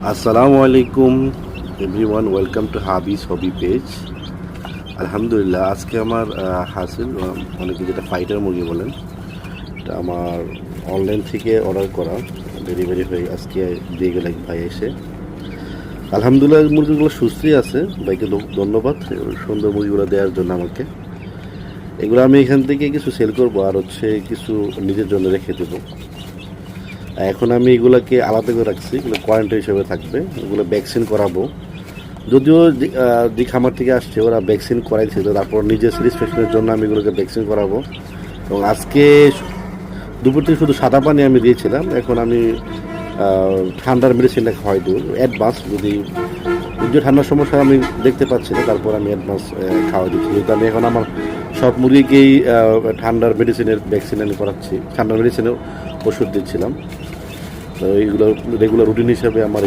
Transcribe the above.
আসসালামু আলাইকুম everyone, welcome to হাবিস হবি পেজ। আলহামদুলিল্লাহ, আজকে আমার হাসিল, অনেকে যেটা ফাইটার মুরগি বলেন, এটা আমার অনলাইন থেকে অর্ডার করা, ডেলিভারি হয়ে আজকে দিয়ে গেল এক ভাই এসে। আলহামদুলিল্লাহ, মুরগিগুলো সুস্থই আছে। ভাইকে ধন্যবাদ সুন্দর মুরগিগুলো দেওয়ার জন্য আমাকে। এগুলো আমি এখান থেকে কিছু সেল করবো, আর কিছু নিজের জন্য রেখে দেবো। এখন আমি এগুলোকে আলাদা করে রাখছি, এগুলো কোয়ারেন্টাইন হিসেবে থাকবে। এগুলো ভ্যাকসিন করাবো, যদিও যে খামার থেকে আসছে ওরা ভ্যাকসিন করাইছিল, তারপর নিজের স্যাটিসফ্যাকশনের জন্য আমি এগুলোকে ভ্যাকসিন করাবো। এবং আজকে দুপুর থেকে শুধু সাদা পানি আমি দিয়েছিলাম। এখন আমি ঠান্ডার মেডিসিনটা খাওয়াই দেবো অ্যাডভান্স, যদিও ঠান্ডার সমস্যা আমি দেখতে পাচ্ছি না, তারপর আমি অ্যাডভান্স খাওয়াই দিচ্ছি। যেহেতু আমি এখন আমার সব মুরগিকেই ঠান্ডার মেডিসিনের ভ্যাকসিন আমি করাচ্ছি, ঠান্ডার মেডিসিনের ওষুধ দিচ্ছিলাম। তো এইগুলো রেগুলার রুটিন হিসাবে আমার